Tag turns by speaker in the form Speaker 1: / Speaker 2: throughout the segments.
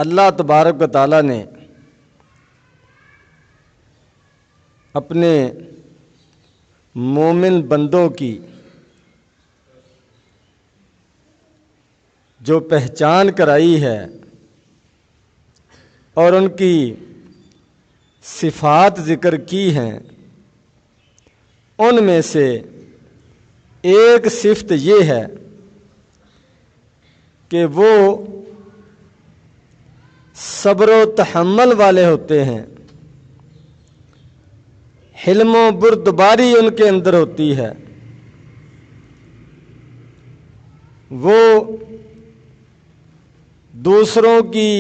Speaker 1: اللہ تبارک و تعالیٰ نے اپنے مومن بندوں کی جو پہچان کرائی ہے اور ان کی صفات ذکر کی ہیں، ان میں سے ایک صفت یہ ہے کہ وہ صبر و تحمل والے ہوتے ہیں، حلم و بردباری ان کے اندر ہوتی ہے، وہ دوسروں کی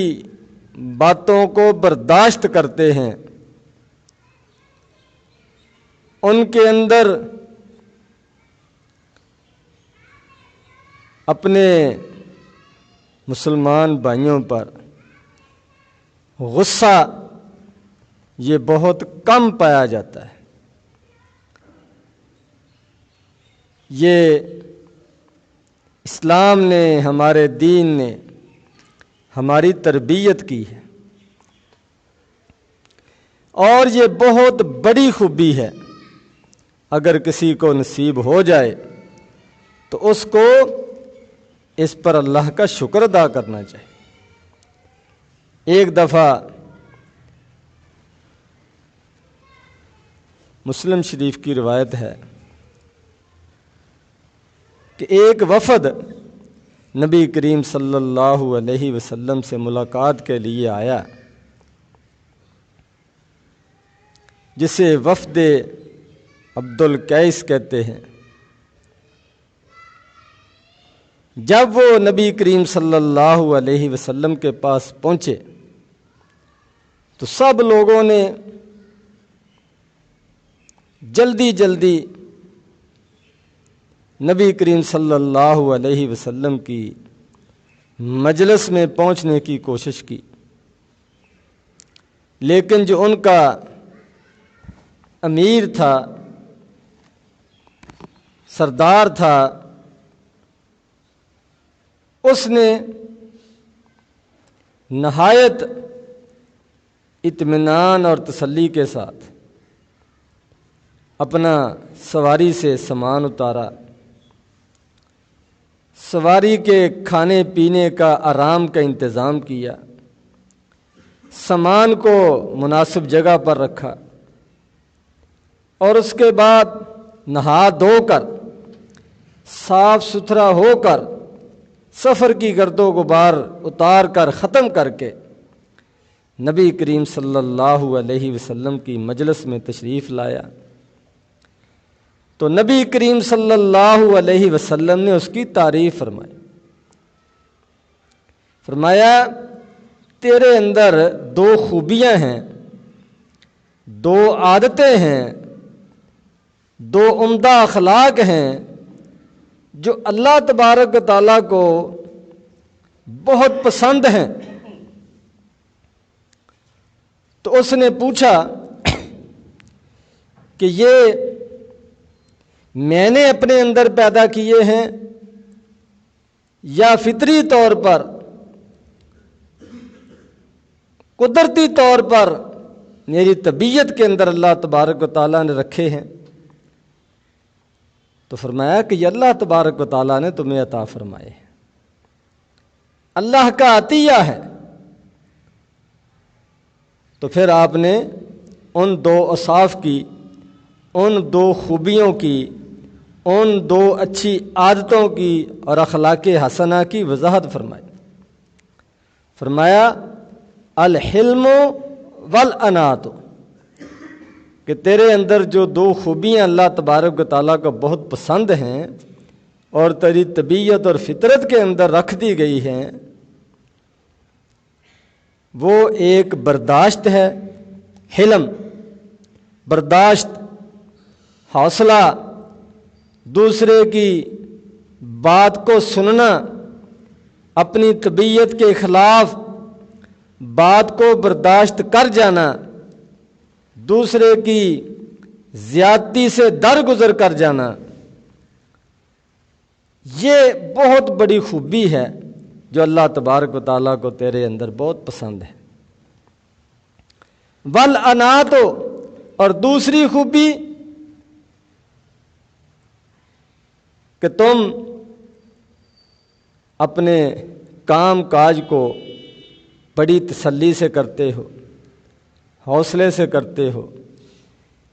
Speaker 1: باتوں کو برداشت کرتے ہیں، ان کے اندر اپنے مسلمان بھائیوں پر غصہ یہ بہت کم پایا جاتا ہے۔ یہ اسلام نے، ہمارے دین نے ہماری تربیت کی ہے، اور یہ بہت بڑی خوبی ہے۔ اگر کسی کو نصیب ہو جائے تو اس کو اس پر اللہ کا شکر ادا کرنا چاہیے۔ ایک دفعہ مسلم شریف کی روایت ہے کہ ایک وفد نبی کریم صلی اللہ علیہ وسلم سے ملاقات کے لیے آیا، جسے وفد عبد القیس کہتے ہیں۔ جب وہ نبی کریم صلی اللہ علیہ وسلم کے پاس پہنچے تو سب لوگوں نے جلدی جلدی نبی کریم صلی اللہ علیہ وسلم کی مجلس میں پہنچنے کی کوشش کی، لیکن جو ان کا امیر تھا، سردار تھا، اس نے نہایت اطمینان اور تسلی کے ساتھ اپنا سواری سے سامان اتارا، سواری کے کھانے پینے کا، آرام کا انتظام کیا، سامان کو مناسب جگہ پر رکھا، اور اس کے بعد نہا دھو کر، صاف ستھرا ہو کر، سفر کی گرد و غبار اتار کر، ختم کر کے نبی کریم صلی اللہ علیہ وسلم کی مجلس میں تشریف لایا۔ تو نبی کریم صلی اللہ علیہ وسلم نے اس کی تعریف فرمائی، فرمایا تیرے اندر دو خوبیاں ہیں، دو عادتیں ہیں، دو عمدہ اخلاق ہیں جو اللہ تبارک و تعالیٰ کو بہت پسند ہیں۔ تو اس نے پوچھا کہ یہ میں نے اپنے اندر پیدا کیے ہیں یا فطری طور پر، قدرتی طور پر میری طبیعت کے اندر اللہ تبارک و تعالیٰ نے رکھے ہیں؟ تو فرمایا کہ یہ اللہ تبارک و تعالیٰ نے تمہیں عطا فرمائے ہیں، اللہ کا عطیہ ہے۔ تو پھر آپ نے ان دو اوصاف کی، ان دو خوبیوں کی، ان دو اچھی عادتوں کی اور اخلاق حسنہ کی وضاحت فرمائی۔ فرمایا الحلم والانات، کہ تیرے اندر جو دو خوبیاں اللہ تبارک و تعالیٰ کو بہت پسند ہیں اور تیری طبیعت اور فطرت کے اندر رکھ دی گئی ہیں، وہ ایک برداشت ہے، حلم، برداشت، حوصلہ، دوسرے کی بات کو سننا، اپنی طبیعت کے خلاف بات کو برداشت کر جانا، دوسرے کی زیادتی سے درگزر کر جانا، یہ بہت بڑی خوبی ہے جو اللہ تبارک و تعالیٰ کو تیرے اندر بہت پسند ہے۔ والانات، اور دوسری خوبی کہ تم اپنے کام کاج کو بڑی تسلی سے کرتے ہو، حوصلے سے کرتے ہو،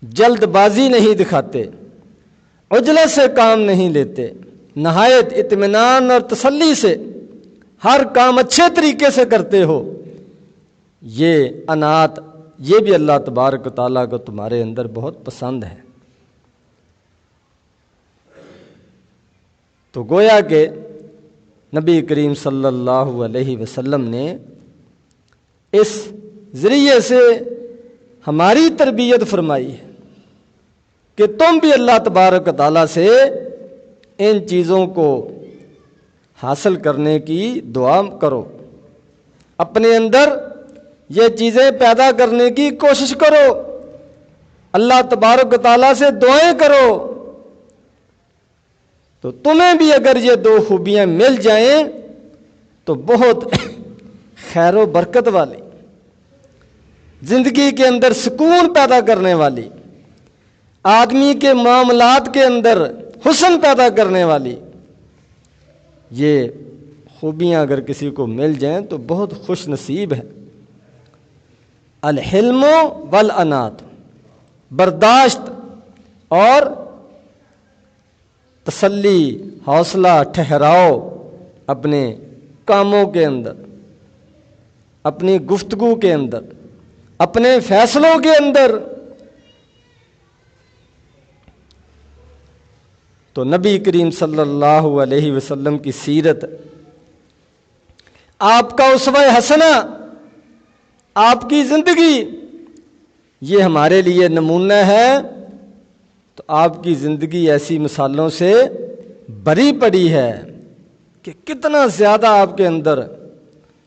Speaker 1: جلد بازی نہیں دکھاتے، عجلت سے کام نہیں لیتے، نہایت اطمینان اور تسلی سے ہر کام اچھے طریقے سے کرتے ہو۔ یہ انات، یہ بھی اللہ تبارک و تعالیٰ کو تمہارے اندر بہت پسند ہے۔ تو گویا کہ نبی کریم صلی اللہ علیہ وسلم نے اس ذریعے سے ہماری تربیت فرمائی ہے کہ تم بھی اللہ تبارک و تعالیٰ سے ان چیزوں کو حاصل کرنے کی دعا کرو، اپنے اندر یہ چیزیں پیدا کرنے کی کوشش کرو، اللہ تبارک و تعالیٰ سے دعائیں کرو، تو تمہیں بھی اگر یہ دو خوبیاں مل جائیں تو بہت خیر و برکت والی، زندگی کے اندر سکون پیدا کرنے والی، آدمی کے معاملات کے اندر حسن پیدا کرنے والی یہ خوبیاں اگر کسی کو مل جائیں تو بہت خوش نصیب ہے۔ الحلم والانات، برداشت اور تسلی، حوصلہ، ٹھہراؤ اپنے کاموں کے اندر، اپنی گفتگو کے اندر، اپنے فیصلوں کے اندر۔ تو نبی کریم صلی اللہ علیہ وسلم کی سیرت، آپ کا اسوہ حسنہ، آپ کی زندگی، یہ ہمارے لیے نمونہ ہے۔ تو آپ کی زندگی ایسی مثالوں سے بھری پڑی ہے کہ کتنا زیادہ آپ کے اندر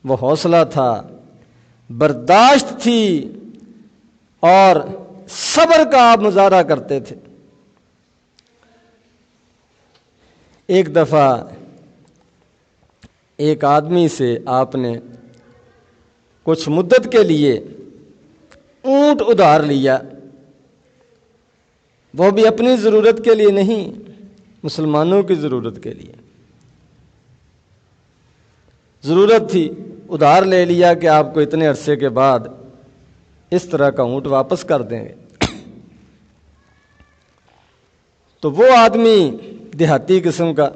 Speaker 1: وہ حوصلہ تھا، برداشت تھی اور صبر کا آپ مظاہرہ کرتے تھے۔ ایک دفعہ ایک آدمی سے آپ نے کچھ مدت کے لیے اونٹ ادھار لیا، وہ بھی اپنی ضرورت کے لیے نہیں، مسلمانوں کی ضرورت کے لیے ضرورت تھی، ادھار لے لیا کہ آپ کو اتنے عرصے کے بعد اس طرح کا اونٹ واپس کر دیں گے۔ تو وہ آدمی دیہاتی قسم کا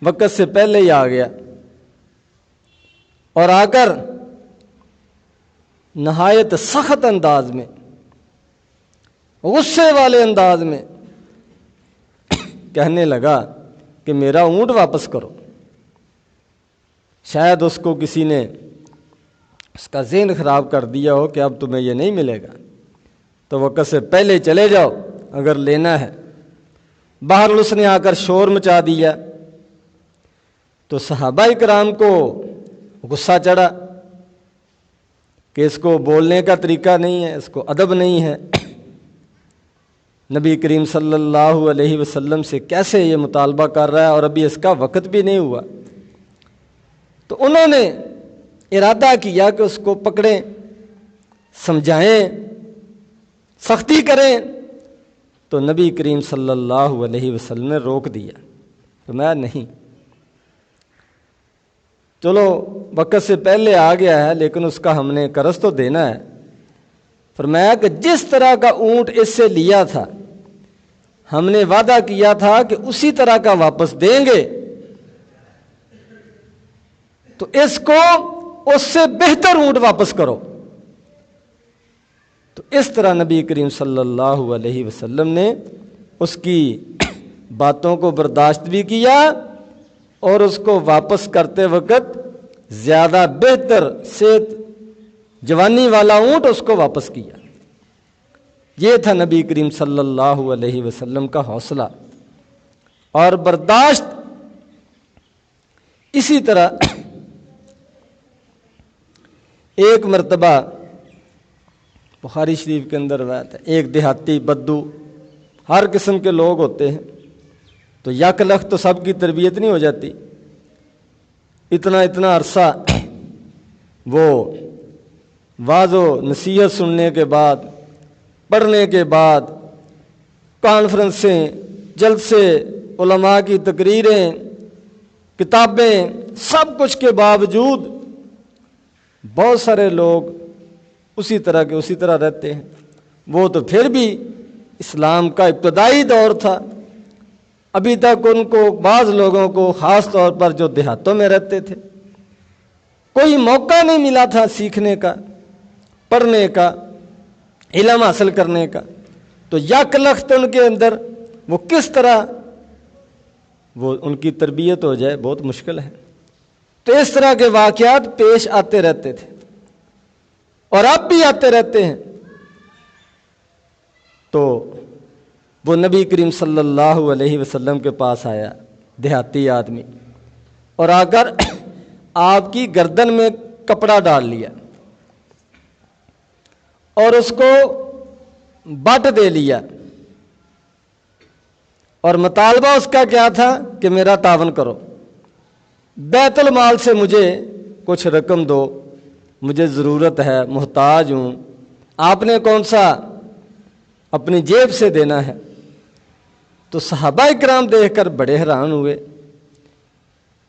Speaker 1: وقت سے پہلے ہی آ گیا اور آ کر نہایت سخت انداز میں، غصے والے انداز میں کہنے لگا کہ میرا اونٹ واپس کرو۔ شاید اس کو کسی نے اس کا ذہن خراب کر دیا ہو کہ اب تمہیں یہ نہیں ملے گا، تو وقت سے پہلے چلے جاؤ اگر لینا ہے۔ باہر اس نے آ کر شور مچا دیا تو صحابہ کرام کو غصہ چڑھا کہ اس کو بولنے کا طریقہ نہیں ہے، اس کو ادب نہیں ہے، نبی کریم صلی اللہ علیہ وسلم سے کیسے یہ مطالبہ کر رہا ہے اور ابھی اس کا وقت بھی نہیں ہوا۔ تو انہوں نے ارادہ کیا کہ اس کو پکڑیں، سمجھائیں، سختی کریں، تو نبی کریم صلی اللہ علیہ وسلم نے روک دیا، فرمایا نہیں، چلو وقت سے پہلے آ گیا ہے لیکن اس کا ہم نے قرض تو دینا ہے۔ فرمایا کہ جس طرح کا اونٹ اس سے لیا تھا ہم نے وعدہ کیا تھا کہ اسی طرح کا واپس دیں گے، تو اس کو اس سے بہتر اونٹ واپس کرو۔ تو اس طرح نبی کریم صلی اللہ علیہ وسلم نے اس کی باتوں کو برداشت بھی کیا اور اس کو واپس کرتے وقت زیادہ بہتر صحت جوانی والا اونٹ اس کو واپس کیا۔ یہ تھا نبی کریم صلی اللہ علیہ وسلم کا حوصلہ اور برداشت۔ اسی طرح ایک مرتبہ بخاری شریف کے اندر روایت ہے، ایک دیہاتی بدو، ہر قسم کے لوگ ہوتے ہیں، تو یک لخت تو سب کی تربیت نہیں ہو جاتی، اتنا عرصہ وہ واعظ و نصیحت سننے کے بعد، پڑھنے کے بعد، کانفرنسیں، جلسے، علماء کی تقریریں، کتابیں، سب کچھ کے باوجود بہت سارے لوگ اسی طرح رہتے ہیں۔ وہ تو پھر بھی اسلام کا ابتدائی دور تھا، ابھی تک ان کو، بعض لوگوں کو خاص طور پر جو دیہاتوں میں رہتے تھے، کوئی موقع نہیں ملا تھا سیکھنے کا، پڑھنے کا، علم حاصل کرنے کا۔ تو یک لخت ان کے اندر وہ کس طرح وہ ان کی تربیت ہو جائے، بہت مشکل ہے۔ تو اس طرح کے واقعات پیش آتے رہتے تھے اور اب بھی آتے رہتے ہیں۔ تو وہ نبی کریم صلی اللہ علیہ وسلم کے پاس آیا، دیہاتی آدمی، اور آ کر آپ کی گردن میں کپڑا ڈال لیا اور اس کو بٹ دے لیا، اور مطالبہ اس کا کیا تھا کہ میرا تعاون کرو، بیت المال سے مجھے کچھ رقم دو، مجھے ضرورت ہے، محتاج ہوں۔ آپ نے کون سا اپنی جیب سے دینا ہے؟ تو صحابہ کرام دیکھ کر بڑے حیران ہوئے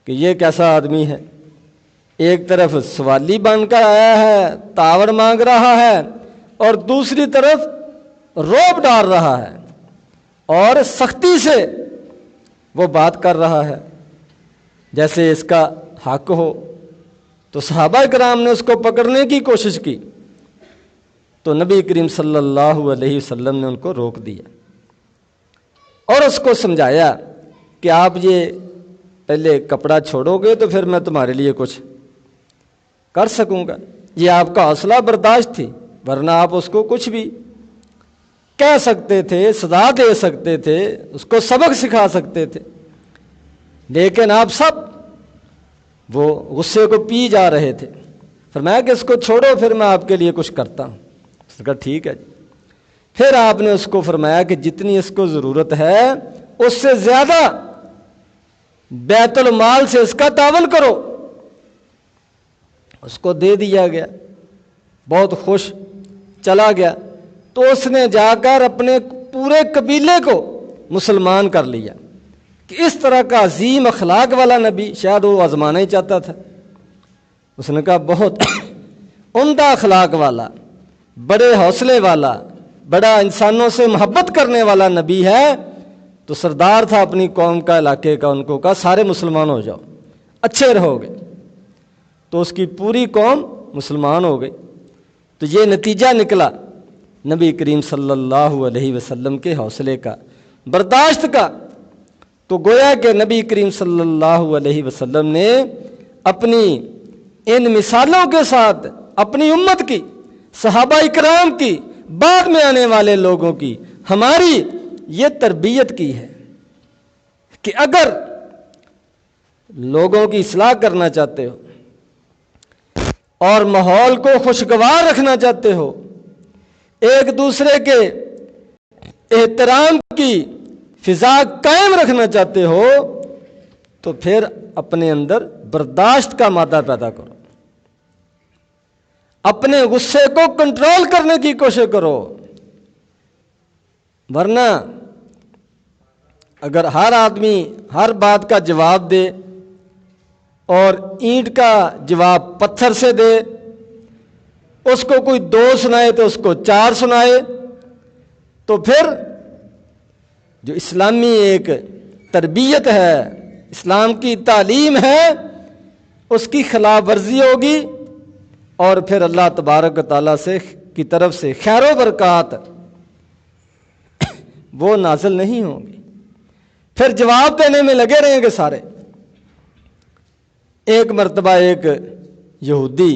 Speaker 1: کہ یہ کیسا آدمی ہے، ایک طرف سوالی بن کر آیا ہے، تعاون مانگ رہا ہے، اور دوسری طرف روب ڈال رہا ہے اور سختی سے وہ بات کر رہا ہے جیسے اس کا حق ہو۔ تو صحابہ کرام نے اس کو پکڑنے کی کوشش کی، تو نبی کریم صلی اللہ علیہ وسلم نے ان کو روک دیا اور اس کو سمجھایا کہ آپ یہ پہلے کپڑا چھوڑو گے تو پھر میں تمہارے لیے کچھ کر سکوں گا۔ یہ آپ کا حوصلہ برداشت تھی، ورنہ آپ اس کو کچھ بھی کہہ سکتے تھے، سزا دے سکتے تھے، اس کو سبق سکھا سکتے تھے، لیکن آپ سب وہ غصے کو پی جا رہے تھے۔ فرمایا کہ اس کو چھوڑو، پھر میں آپ کے لیے کچھ کرتا ہوں۔ اس نے کہا ٹھیک ہے جی۔ پھر آپ نے اس کو فرمایا کہ جتنی اس کو ضرورت ہے اس سے زیادہ بیت المال سے اس کا تعاون کرو۔ اس کو دے دیا گیا، بہت خوش چلا گیا۔ تو اس نے جا کر اپنے پورے قبیلے کو مسلمان کر لیا کہ اس طرح کا عظیم اخلاق والا نبی شاید وہ آزمانا ہی چاہتا تھا۔ اس نے کہا بہت عمدہ اخلاق والا، بڑے حوصلے والا، بڑا انسانوں سے محبت کرنے والا نبی ہے۔ تو سردار تھا اپنی قوم کا، علاقے کا، ان کو کہا سارے مسلمان ہو جاؤ، اچھے رہو گے۔ تو اس کی پوری قوم مسلمان ہو گئی۔ تو یہ نتیجہ نکلا نبی کریم صلی اللہ علیہ وسلم کے حوصلے کا، برداشت کا۔ تو گویا کہ نبی کریم صلی اللہ علیہ وسلم نے اپنی ان مثالوں کے ساتھ اپنی امت کی، صحابہ اکرام کی، بعد میں آنے والے لوگوں کی، ہماری یہ تربیت کی ہے کہ اگر لوگوں کی اصلاح کرنا چاہتے ہو اور ماحول کو خوشگوار رکھنا چاہتے ہو، ایک دوسرے کے احترام کی فضا قائم رکھنا چاہتے ہو، تو پھر اپنے اندر برداشت کا مادہ پیدا کرو، اپنے غصے کو کنٹرول کرنے کی کوشش کرو۔ ورنہ اگر ہر آدمی ہر بات کا جواب دے اور اینٹ کا جواب پتھر سے دے، اس کو کوئی 2 سنائے تو اس کو 4 سنائے، تو پھر جو اسلامی ایک تربیت ہے، اسلام کی تعلیم ہے، اس کی خلاف ورزی ہوگی، اور پھر اللہ تبارک و تعالیٰ سے کی طرف سے خیر و برکات وہ نازل نہیں ہوں گی۔ پھر جواب دینے میں لگے رہیں گے سارے۔ ایک مرتبہ ایک یہودی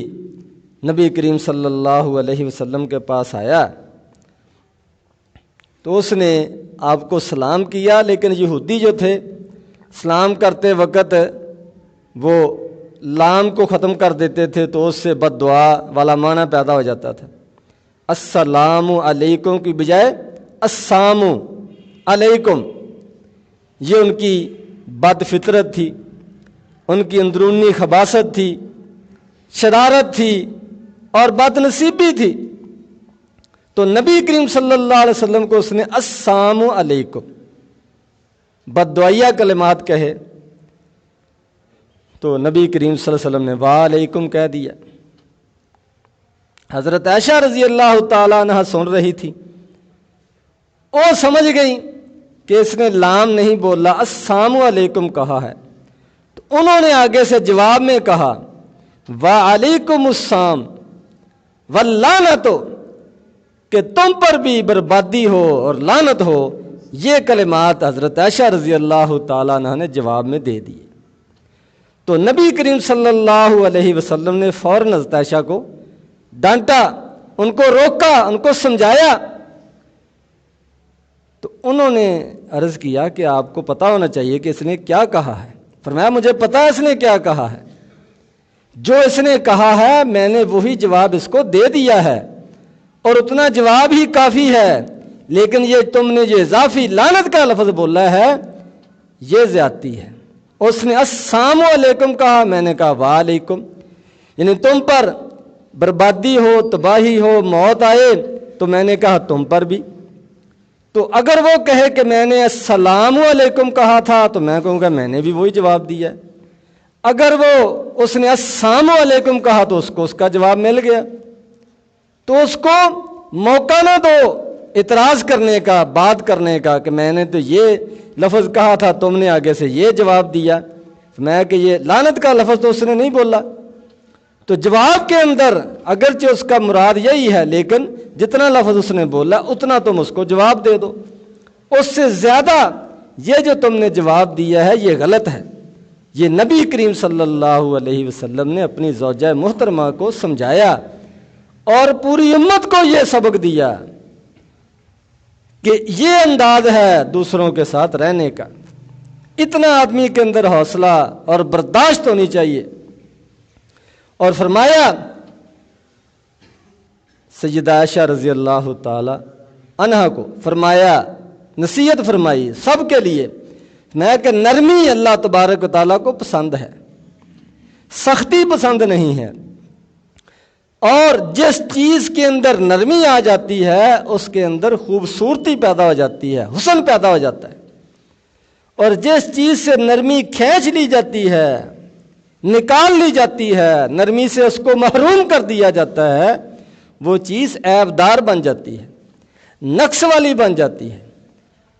Speaker 1: نبی کریم صلی اللہ علیہ وسلم کے پاس آیا، تو اس نے آپ کو سلام کیا، لیکن یہودی جو تھے سلام کرتے وقت وہ لام کو ختم کر دیتے تھے، تو اس سے بد دعا والا معنی پیدا ہو جاتا تھا۔ السلام علیکم کی بجائے السلام علیکم، یہ ان کی بد فطرت تھی۔ ان کی اندرونی خباثت تھی، شرارت تھی اور بد نصیبی تھی۔ تو نبی کریم صلی اللہ علیہ وسلم کو اس نے السلام علیکم بددعائیہ کلمات کہے، تو نبی کریم صلی اللہ علیہ وسلم نے وعلیکم کہہ دیا۔ حضرت عائشہ رضی اللہ تعالیٰ عنہ سن رہی تھی، وہ سمجھ گئی کہ اس نے لام نہیں بولا، السلام علیکم کہا ہے، تو انہوں نے آگے سے جواب میں کہا وعلیکم السلام واللعنت، کہ تم پر بھی بربادی ہو اور لعنت ہو۔ یہ کلمات حضرت عائشہ رضی اللہ تعالیٰ عنہ نے جواب میں دے دیے۔ تو نبی کریم صلی اللہ علیہ وسلم نے فوراً حضرت عائشہ کو ڈانٹا، ان کو روکا، ان کو سمجھایا۔ تو انہوں نے عرض کیا کہ آپ کو پتہ ہونا چاہیے کہ اس نے کیا کہا ہے۔ فرمایا مجھے پتہ ہے اس نے کیا کہا ہے، جو اس نے کہا ہے میں نے وہی جواب اس کو دے دیا ہے، اور اتنا جواب ہی کافی ہے، لیکن یہ تم نے جو اضافی لعنت کا لفظ بولا ہے یہ زیادتی ہے۔ اس نے السلام علیکم کہا، میں نے کہا وعلیکم، یعنی تم پر بربادی ہو، تباہی ہو، موت آئے، تو میں نے کہا تم پر بھی۔ تو اگر وہ کہے کہ میں نے السلام علیکم کہا تھا تو میں کہوں گا میں نے بھی وہی جواب دیا ہے۔ اگر اس نے السلام علیکم کہا تو اس کو اس کا جواب مل گیا، تو اس کو موقع نہ دو اعتراض کرنے کا، بات کرنے کا کہ میں نے تو یہ لفظ کہا تھا، تم نے آگے سے یہ جواب دیا۔ میں کہ یہ لعنت کا لفظ تو اس نے نہیں بولا۔ تو جواب کے اندر اگرچہ اس کا مراد یہی ہے، لیکن جتنا لفظ اس نے بولا اتنا تم اس کو جواب دے دو، اس سے زیادہ یہ جو تم نے جواب دیا ہے یہ غلط ہے۔ یہ نبی کریم صلی اللہ علیہ وسلم نے اپنی زوجہ محترمہ کو سمجھایا اور پوری امت کو یہ سبق دیا کہ یہ انداز ہے دوسروں کے ساتھ رہنے کا۔ اتنا آدمی کے اندر حوصلہ اور برداشت ہونی چاہیے۔ اور فرمایا سیدہ عائشہ رضی اللہ تعالی عنہا کو فرمایا، نصیحت فرمائی سب کے لیے، میں کہ نرمی اللہ تبارک و تعالیٰ کو پسند ہے، سختی پسند نہیں ہے، اور جس چیز کے اندر نرمی آ جاتی ہے اس کے اندر خوبصورتی پیدا ہو جاتی ہے، حسن پیدا ہو جاتا ہے، اور جس چیز سے نرمی کھینچ لی جاتی ہے، نکال لی جاتی ہے، نرمی سے اس کو محروم کر دیا جاتا ہے، وہ چیز عیب دار بن جاتی ہے، نقص والی بن جاتی ہے۔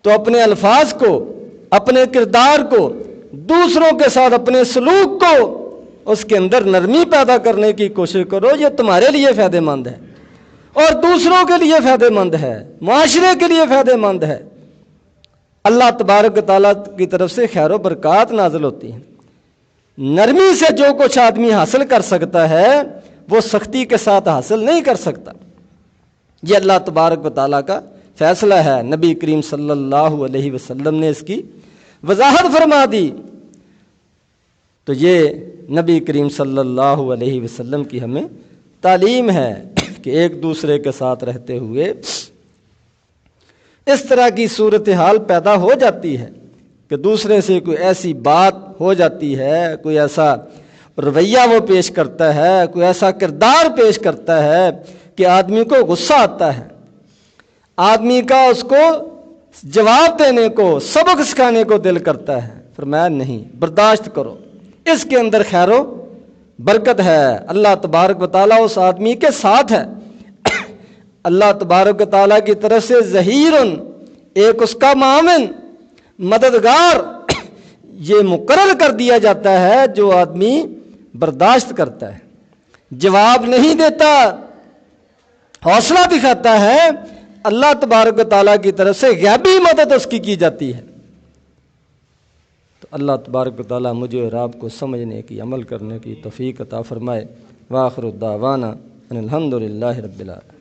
Speaker 1: تو اپنے الفاظ کو، اپنے کردار کو، دوسروں کے ساتھ اپنے سلوک کو، اس کے اندر نرمی پیدا کرنے کی کوشش کرو۔ یہ تمہارے لیے فائدہ مند ہے اور دوسروں کے لیے فائدہ مند ہے، معاشرے کے لیے فائدہ مند ہے۔ اللہ تبارک و تعالیٰ کی طرف سے خیر و برکات نازل ہوتی ہیں۔ نرمی سے جو کچھ آدمی حاصل کر سکتا ہے وہ سختی کے ساتھ حاصل نہیں کر سکتا۔ یہ اللہ تبارک و تعالیٰ کا فیصلہ ہے، نبی کریم صلی اللہ علیہ وسلم نے اس کی وضاحت فرما دی۔ تو یہ نبی کریم صلی اللہ علیہ وسلم کی ہمیں تعلیم ہے کہ ایک دوسرے کے ساتھ رہتے ہوئے اس طرح کی صورتحال پیدا ہو جاتی ہے کہ دوسرے سے کوئی ایسی بات ہو جاتی ہے، کوئی ایسا رویہ وہ پیش کرتا ہے، کوئی ایسا کردار پیش کرتا ہے کہ آدمی کو غصہ آتا ہے، آدمی کا اس کو جواب دینے کو، سبق سکھانے کو دل کرتا ہے۔ فرمایا نہیں، برداشت کرو، اس کے اندر خیر و برکت ہے، اللہ تبارک و تعالیٰ اس آدمی کے ساتھ ہے۔ اللہ تبارک و تعالیٰ کی طرف سے ظہیرن، ایک اس کا معاون، مددگار یہ مقرر کر دیا جاتا ہے جو آدمی برداشت کرتا ہے، جواب نہیں دیتا، حوصلہ دکھاتا ہے، اللہ تبارک و تعالیٰ کی طرف سے غیبی مدد اس کی جاتی ہے۔ تو اللہ تبارک و تعالیٰ مجھے اور آپ کو سمجھنے کی، عمل کرنے کی توفیق عطا فرمائے۔ وآخر الدعوانا ان الحمد للہ رب العالمین۔